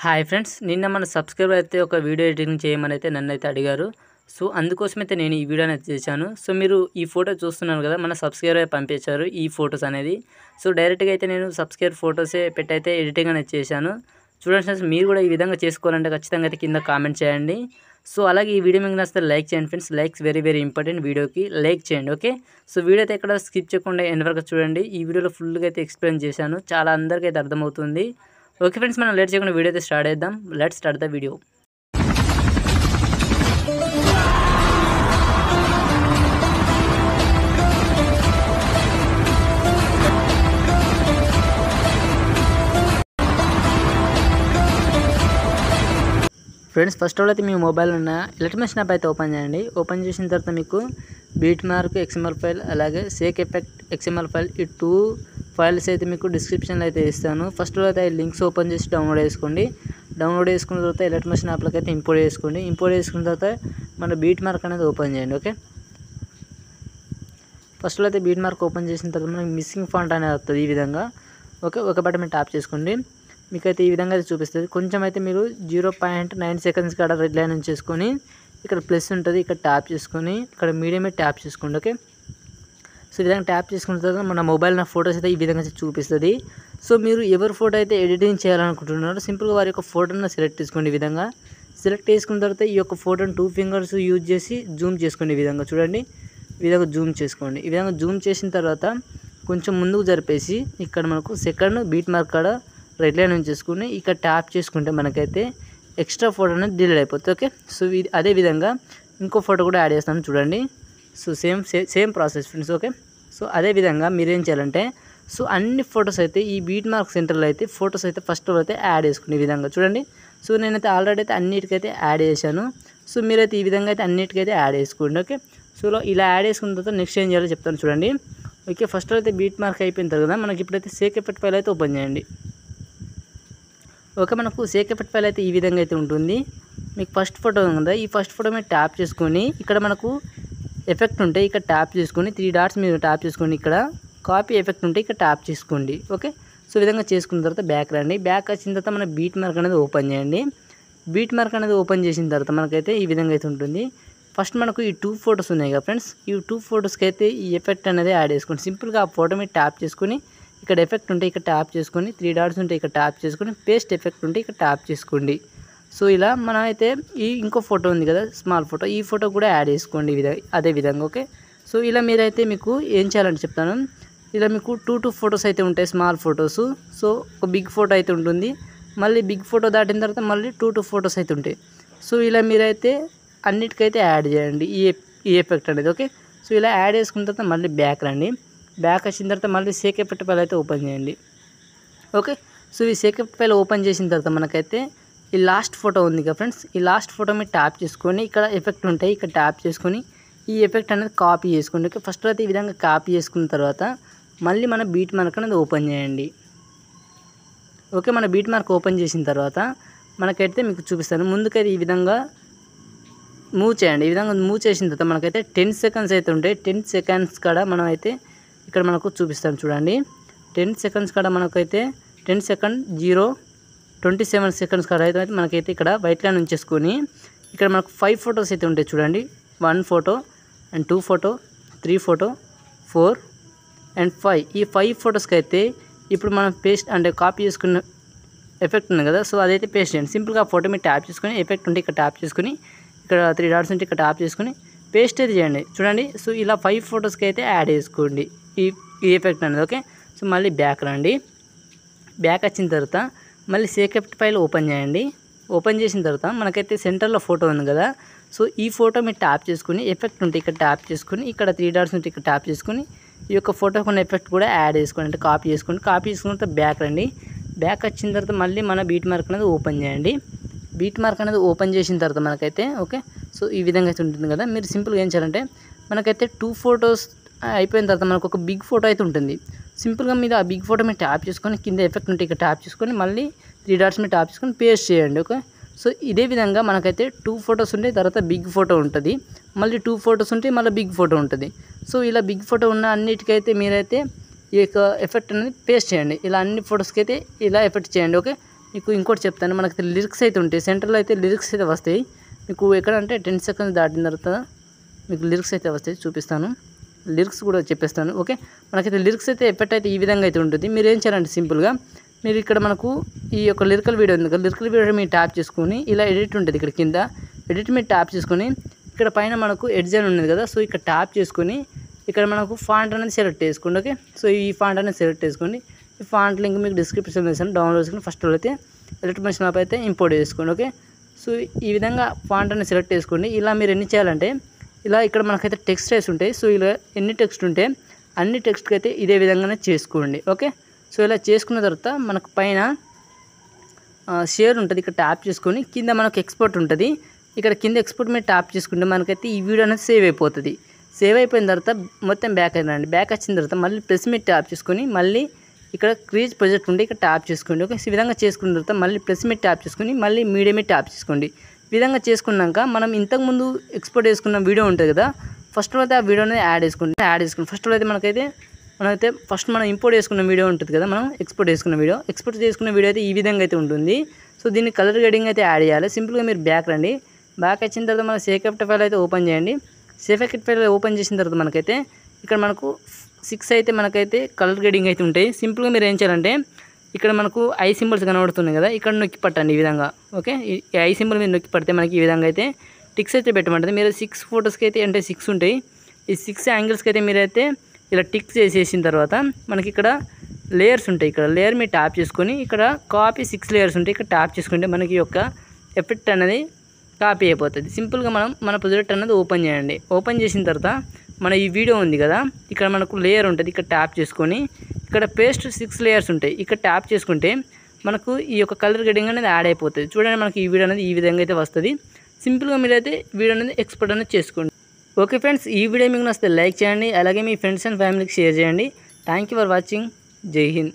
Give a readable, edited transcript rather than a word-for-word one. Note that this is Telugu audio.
హాయ్ ఫ్రెండ్స్, నిన్న మన సబ్స్క్రైబర్ అయితే ఒక వీడియో ఎడిటింగ్ చేయమని అయితే నన్నైతే అడిగారు. సో అందుకోసమైతే నేను ఈ వీడియోని అయితే చేశాను. సో మీరు ఈ ఫోటో చూస్తున్నారు కదా, మన సబ్స్క్రైబర్ పంపించారు ఈ ఫొటోస్ అనేది. సో డైరెక్ట్గా అయితే నేను సబ్స్క్రైబర్ ఫొటోసే పెట్టయితే ఎడిటింగ్ అనేది చేశాను. చూడండి ఫ్రెండ్స్, మీరు కూడా ఈ విధంగా చేసుకోవాలంటే ఖచ్చితంగా అయితే కింద కామెంట్ చేయండి. సో అలాగే ఈ వీడియో మీకు నచ్చితే లైక్ చేయండి ఫ్రెండ్స్. లైక్స్ వెరీ ఇంపార్టెంట్, వీడియోకి లైక్ చేయండి. ఓకే, సో వీడియో అయితే ఎక్కడ స్కిప్ చేయకుండా ఎండ్ వరకు చూడండి. ఈ వీడియోలో ఫుల్గా అయితే ఎక్స్ప్లెయిన్ చేశాను, చాలా అందరికీ అయితే అర్థమవుతుంది. ఓకే ఫ్రెండ్స్, మనం లేట్ చేయకుండా వీడియో అయితే స్టార్ట్ చేద్దాం. Let's start the video. Friends, first of all అయితే మీ మొబైల్ ఉన్న ఎలక్ట్రిమేషన్ యాప్ అయితే ఓపెన్ చేయండి. ఓపెన్ చేసిన తర్వాత మీకు బీట్ మార్క్ XML ఫైల్ అలాగే సేక్ ఎఫెక్ట్ XML ఫైల్, ఈ 2 ఫైల్స్ అయితే మీకు డిస్క్రిప్షన్లో అయితే ఇస్తాను. ఫస్ట్ ఆఫ్ ఆల్ అయితే లింక్స్ ఓపెన్ చేసి డౌన్లోడ్ చేసుకోండి. డౌన్లోడ్ చేసుకున్న తర్వాత ఎలక్ట్రిమేషన్ యాప్లోకి అయితే ఇంపోర్ట్ చేసుకోండి. ఇంపోర్ట్ చేసుకున్న తర్వాత మన బీట్ మార్క్ అనేది ఓపెన్ చేయండి. ఓకే, ఫస్ట్ ఆఫ్ ఆల్ అయితే బీట్ మార్క్ ఓపెన్ చేసిన తర్వాత మనకి మిస్సింగ్ ఫాంట్ అనేది వస్తుంది ఈ విధంగా. ఓకే, ఒక బటన్ మీరు ట్యాప్ చేసుకోండి. మీకైతే ఈ విధంగా అయితే చూపిస్తుంది. కొంచెం అయితే మీరు 0.9 సెకండ్స్ కాడ రెడ్ లైన్ చేసుకొని ఇక్కడ ప్లస్ ఉంటుంది, ఇక్కడ ట్యాప్ చేసుకొని ఇక్కడ మీడియం ట్యాప్ చేసుకోండి. ఓకే, సో ఈ విధంగా ట్యాప్ చేసుకున్న తర్వాత మన మొబైల్ నా ఫొటోస్ అయితే ఈ విధంగా చూపిస్తుంది. సో మీరు ఎవరి ఫోటో అయితే ఎడిటింగ్ చేయాలనుకుంటున్నారో సింపుల్గా వారి యొక్క ఫోటోని సెలెక్ట్ చేసుకోండి. ఈ విధంగా సెలెక్ట్ చేసుకున్న తర్వాత ఈ యొక్క ఫోటోని 2 ఫింగర్స్ యూజ్ చేసి జూమ్ చేసుకోండి. ఈ విధంగా చూడండి, ఈ విధంగా జూమ్ చేసుకోండి. ఈ విధంగా జూమ్ చేసిన తర్వాత కొంచెం ముందుకు జరిపేసి ఇక్కడ మనకు సెకండ్ బీట్ మార్క్ కాడ రెడ్ లైన్ చేసుకుని ఇక్కడ ట్యాప్ చేసుకుంటే మనకైతే ఎక్స్ట్రా ఫోటో అనేది డిలీట్ అయిపోతుంది. ఓకే, సో ఇది అదే విధంగా ఇంకో ఫోటో కూడా యాడ్ చేస్తాను చూడండి. So same process friends. Okay, so అదే విధంగా మీరేం చేయాలంటే సో అన్ని ఫొటోస్ అయితే ఈ బీట్ మార్క్ సెంటర్లో అయితే ఫొటోస్ అయితే ఫస్ట్ అయితే యాడ్ చేసుకునే విధంగా చూడండి. సో నేనైతే ఆల్రెడీ అయితే అన్నిటికైతే యాడ్ చేశాను. సో మీరైతే ఈ విధంగా అయితే అన్నిటికైతే యాడ్ చేసుకోండి. ఓకే, సో ఇలా యాడ్ చేసుకున్న తర్వాత నెక్స్ట్ ఏం చేయాలో చెప్తాను చూడండి. ఓకే, ఫస్ట్ అయితే బీట్ మార్క్ అయిపోయిన తర్వాత మనకి ఇప్పుడైతే సేక్ ఎఫెక్ట్ ఫైల్ అయితే ఓపెన్ చేయండి. ఓకే, మనకు సేక్ ఎఫెక్ట్ ఫైల్ అయితే ఈ విధంగా అయితే ఉంటుంది. మీకు ఫస్ట్ ఫోటో ఉంది కదా, ఈ ఫస్ట్ ఫోటో మీరు ట్యాప్ చేసుకొని ఇక్కడ మనకు ఎఫెక్ట్ ఉంటే ఇక్కడ ట్యాప్ చేసుకొని 3 డాట్స్ మీరు ట్యాప్ చేసుకొని ఇక్కడ కాపీ ఎఫెక్ట్ ఉంటే ఇక్కడ ట్యాప్ చేసుకోండి. ఓకే, సో ఈ విధంగా చేసుకున్న తర్వాత బ్యాక్ రండి. బ్యాక్ వచ్చిన తర్వాత మన బీట్ మార్క్ అనేది ఓపెన్ చేయండి. బీట్ మార్క్ అనేది ఓపెన్ చేసిన తర్వాత మనకైతే ఈ విధంగా అయితే ఉంటుంది. ఫస్ట్ మనకు ఈ 2 ఫొటోస్ ఉన్నాయి కదా ఫ్రెండ్స్, ఈ 2 ఫొటోస్కి అయితే ఈ ఎఫెక్ట్ అనేది యాడ్ చేసుకోండి. సింపుల్గా ఆ ఫోటో మీద ట్యాప్ చేసుకొని ఇక్కడ ఎఫెక్ట్ ఉంటే ఇక్కడ ట్యాప్ చేసుకొని 3 డాట్స్ ఉంటే ఇక్కడ ట్యాప్ చేసుకొని పేస్ట్ ఎఫెక్ట్ ఉంటే ఇక్కడ ట్యాప్ చేసుకోండి. సో ఇలా మనం అయితే ఈ ఇంకో ఫోటో ఉంది కదా స్మాల్ ఫోటో, ఈ ఫోటో కూడా యాడ్ చేసుకోండి అదే విధంగా. ఓకే, సో ఇలా మీరైతే మీకు ఏం చేయాలంటే చెప్తాను. ఇలా మీకు 2 ఫొటోస్ అయితే ఉంటాయి స్మాల్ ఫొటోస్. సో ఒక బిగ్ ఫోటో అయితే ఉంటుంది, మళ్ళీ బిగ్ ఫోటో దాటిన తర్వాత మళ్ళీ 2 ఫొటోస్ అయితే ఉంటాయి. సో ఇలా మీరైతే అన్నిటికైతే యాడ్ చేయండి ఈ ఎఫెక్ట్ అనేది. ఓకే, సో ఇలా యాడ్ చేసుకున్న తర్వాత మళ్ళీ బ్యాక్ రండి. బ్యాక్ వచ్చిన తర్వాత మళ్ళీ సేక్ ఎఫెక్ట్ ఫైల్ అయితే ఓపెన్ చేయండి. ఓకే, సో ఈ సేక్ ఎఫెక్ట్ ఫైల్ ఓపెన్ చేసిన తర్వాత మనకైతే ఈ లాస్ట్ ఫోటో ఉంది కదా ఫ్రెండ్స్, ఈ లాస్ట్ ఫోటో మీరు ట్యాప్ చేసుకొని ఇక్కడ ఎఫెక్ట్ ఉంటాయి ఇక్కడ ట్యాప్ చేసుకొని ఈ ఎఫెక్ట్ అనేది కాపీ చేసుకోండి. ఓకే, ఫస్ట్ అయితే ఈ విధంగా కాపీ చేసుకున్న తర్వాత మళ్ళీ మన బీట్ మార్క్ అనేది ఓపెన్ చేయండి. ఓకే, మన బీట్ మార్క్ ఓపెన్ చేసిన తర్వాత మనకైతే మీకు చూపిస్తాను. ముందుకైతే ఈ విధంగా మూవ్ చేయండి. ఈ విధంగా మూవ్ చేసిన తర్వాత మనకైతే 10 సెకండ్స్ అయితే ఉంటాయి. 10 సెకండ్స్ కాడ మనం అయితే ఇక్కడ మనకు చూపిస్తాను చూడండి. 10 సెకండ్స్ కాడ మనకైతే 10 సెకండ్ 27 సెకండ్స్ కాడ అయితే మనకైతే ఇక్కడ వైట్ లైన్ ఉంచేసుకొని ఇక్కడ మనకు 5 ఫొటోస్ అయితే ఉంటాయి చూడండి. 1 photo and 2 photo 3 photo 4 and 5. ఈ 5 ఫొటోస్కి అయితే ఇప్పుడు మనం పేస్ట్ అంటే కాపీ చేసుకున్న ఎఫెక్ట్ ఉంది కదా, సో అదైతే పేస్ట్ చేయండి. సింపుల్గా ఫోటో మీద ట్యాప్ చేసుకొని ఎఫెక్ట్ ఉంటే ఇక్కడ ట్యాప్ చేసుకొని ఇక్కడ 3 డాట్స్ ఉంటే ఇక్కడ ట్యాప్ చేసుకొని పేస్ట్ అయితే చేయండి చూడండి. సో ఇలా 5 ఫొటోస్కి అయితే యాడ్ చేసుకోండి ఈ ఎఫెక్ట్ అనేది. ఓకే, సో మళ్ళీ బ్యాక్ రండి. బ్యాక్ వచ్చిన తర్వాత మళ్ళీ సేక్ ఎఫెక్ట్ ఫైల్ ఓపెన్ చేయండి. ఓపెన్ చేసిన తర్వాత మనకైతే సెంటర్లో ఫోటో ఉంది కదా, సో ఈ ఫోటో మీరు ట్యాప్ చేసుకుని ఎఫెక్ట్ ఉంటే ఇక్కడ ట్యాప్ చేసుకుని ఇక్కడ 3 డాట్స్ ఉంటే ఇక్కడ ట్యాప్ చేసుకుని ఈ యొక్క ఫోటోకి ఉన్న ఎఫెక్ట్ కూడా యాడ్ చేసుకోండి, అంటే కాపీ చేసుకోండి. కాపీ చేసుకున్న తర్వాత బ్యాక్ రండి. బ్యాక్ వచ్చిన తర్వాత మళ్ళీ మన బీట్ మార్క్ అనేది ఓపెన్ చేయండి. బీట్ మార్క్ అనేది ఓపెన్ చేసిన తర్వాత మనకైతే ఓకే, సో ఈ విధంగా అయితే ఉంటుంది కదా. మీరు సింపుల్గా ఏం చేయాలంటే మనకైతే 2 ఫొటోస్ అయిపోయిన తర్వాత మనకు ఒక బిగ్ ఫోటో అయితే ఉంటుంది. సింపుల్గా మీరు ఆ బిగ్ ఫోటో మీద ట్యాప్ చేసుకొని కింద ఎఫెక్ట్ ఉంటే ఇక్కడ ట్యాప్ చేసుకొని మళ్ళీ 3 డాట్స్ మీద ట్యాప్ చేసుకొని పేస్ట్ చేయండి. ఓకే, సో ఇదే విధంగా మనకైతే 2 ఫొటోస్ ఉంటాయి, తర్వాత బిగ్ ఫోటో ఉంటుంది, మళ్ళీ 2 ఫొటోస్ ఉంటాయి, మళ్ళీ బిగ్ ఫోటో ఉంటుంది. సో ఇలా బిగ్ ఫోటో ఉన్న అన్నిటికైతే మీరైతే ఈ యొక్క ఎఫెక్ట్ అనేది పేస్ట్ చేయండి. ఇలా అన్ని ఫొటోస్కి అయితే ఇలా ఎఫెక్ట్ చేయండి. ఓకే, మీకు ఇంకోటి చెప్తాను, మనకి లిరిక్స్ అయితే ఉంటాయి, సెంటర్లో అయితే లిరిక్స్ అయితే వస్తాయి మీకు. ఎక్కడ అంటే 10 సెకండ్స్ దాటిన తర్వాత మీకు లిరిక్స్ అయితే వస్తాయి, చూపిస్తాను. లిరిక్స్ కూడా చెప్పేస్తాను. ఓకే, మనకైతే లిరిక్స్ అయితే ఎఫెక్ట్ అయితే ఈ విధంగా అయితే ఉంటుంది. మీరు ఏం చేయాలంటే సింపుల్గా మీరు ఇక్కడ మనకు ఈ యొక్క లిరికల్ వీడియో ఉంది కదా, లిరికల్ వీడియో మీరు ట్యాప్ చేసుకొని ఇలా ఎడిట్ ఉంటుంది ఇక్కడ కింద, ఎడిట్ మీరు ట్యాప్ చేసుకొని ఇక్కడ పైన మనకు ఎడ్జ్ అని ఉన్నది కదా, సో ఇక్కడ ట్యాప్ చేసుకొని ఇక్కడ మనకు ఫాంట్ అనేది సెలెక్ట్ చేసుకోండి. ఓకే, సో ఈ ఫాంట్ అనేది సెలెక్ట్ చేసుకోండి. ఈ ఫాంట్ లింక్ మీకు డిస్క్రిప్షన్ ఇస్తాను, డౌన్లోడ్ చేసుకుని ఫస్ట్ అయితే ఎలక్ట్రిక్ యాప్ అయితే ఇంపోర్ట్ చేసుకోండి. ఓకే, సో ఈ విధంగా ఫాంట్ అనేది సెలెక్ట్ చేసుకోండి. ఇలా మీరు ఎన్ని చేయాలంటే ఇలా ఇక్కడ మనకైతే టెక్స్ట్ రేస్ ఉంటాయి, సో ఇలా ఎన్ని టెక్స్ట్ ఉంటే అన్ని టెక్స్ట్కి అయితే ఇదే విధంగానే చేసుకోండి. ఓకే, సో ఇలా చేసుకున్న తర్వాత మనకు పైన షేర్ ఉంటుంది, ఇక్కడ ట్యాప్ చేసుకొని కింద మనకు ఎక్స్పోర్ట్ ఉంటుంది, ఇక్కడ కింద ఎక్స్పోర్ట్ మీద ట్యాప్ చేసుకుంటే మనకైతే ఈ వీడియో అనేది సేవ్ అయిపోతుంది. సేవ్ అయిపోయిన తర్వాత మొత్తం బ్యాక్ అయినండి. బ్యాక్ వచ్చిన తర్వాత మళ్ళీ ప్లస్ మీద ట్యాప్ చేసుకొని మళ్ళీ ఇక్కడ క్రియేట్ ప్రాజెక్ట్ ఉంటే ఇక్కడ ట్యాప్ చేసుకోండి. ఓకే, ఈ విధంగా చేసుకున్న తర్వాత మళ్ళీ ప్లస్ మీద ట్యాప్ చేసుకొని మళ్ళీ మీడియం మీద ట్యాప్ చేసుకోండి. ఈ విధంగా చేసుకున్నాక మనం ఇంతకుముందు ఎక్స్పోర్ట్ చేసుకున్న వీడియో ఉంటుంది కదా, ఫస్ట్ అయితే ఆ వీడియో అనేది యాడ్ చేసుకోండి. ఫస్ట్ అయితే మనమైతే ఫస్ట్ మనం ఇంపోర్ట్ చేసుకున్న వీడియో ఉంటుంది కదా, మనం ఎక్స్పోర్ట్ చేసుకున్న వీడియో అయితే ఈ విధంగా అయితే ఉంటుంది. సో దీన్ని కలర్ గ్రేడింగ్ అయితే యాడ్ చేయాలి. సింపుల్గా మీరు బ్యాక్ రండి. బ్యాక్ వచ్చిన తర్వాత మన సేఫ్ ఎఫెక్ట్ ఫైల్ అయితే ఓపెన్ చేయండి. సేఫ్ ఎఫెక్ట్ ఫైల్ ఓపెన్ చేసిన తర్వాత మనకైతే ఇక్కడ మనకు 6 అయితే మనకైతే కలర్ గ్రేడింగ్ అయితే ఉంటాయి. సింపుల్గా మీరు ఏం చేయాలంటే ఇక్కడ మనకు ఐ సింబల్స్ కనబడుతున్నాయి కదా, ఇక్కడ నొక్కి పట్టండి ఈ విధంగా. ఓకే, ఈ ఐ సింబల్ మీరు నొక్కి పడితే మనకి ఈ విధంగా అయితే టిక్స్ అయితే పెట్టమంటుంది. మీరు 6 ఫొటోస్కి అయితే అంటే 6 ఉంటాయి. ఈ 6 యాంగిల్స్కి అయితే మీరైతే ఇలా టిక్స్ చేసేసిన తర్వాత మనకి ఇక్కడ లేయర్స్ ఉంటాయి, ఇక్కడ లేయర్ మీరు ట్యాప్ చేసుకొని ఇక్కడ కాపీ 6 లేయర్స్ ఉంటాయి, ఇక్కడ ట్యాప్ చేసుకుంటే మనకి యొక్క ఎఫెక్ట్ అనేది కాపీ అయిపోతుంది. సింపుల్గా మన ప్రాజెక్ట్ అనేది ఓపెన్ చేయండి. ఓపెన్ చేసిన తర్వాత మన ఈ వీడియో ఉంది కదా, ఇక్కడ మనకు లేయర్ ఉంటుంది, ఇక్కడ ట్యాప్ చేసుకొని ఇక్కడ పేస్ట్ 6 లేయర్స్ ఉంటాయి, ఇక్కడ ట్యాప్ చేసుకుంటే మనకు ఈ యొక్క కలర్ గ్రేడింగ్ అనేది యాడ్ అయిపోతుంది. చూడండి, మనకి ఈ వీడియో అనేది ఈ విధంగా అయితే వస్తుంది. సింపుల్గా మీరైతే వీడియో అనేది ఎక్స్పోర్ట్ అనేది చేసుకోండి. ఓకే ఫ్రెండ్స్, ఈ వీడియో మీకు నచ్చితే లైక్ చేయండి, అలాగే మీ ఫ్రెండ్స్ అండ్ ఫ్యామిలీకి షేర్ చేయండి. Thank you for watching. జై హింద్.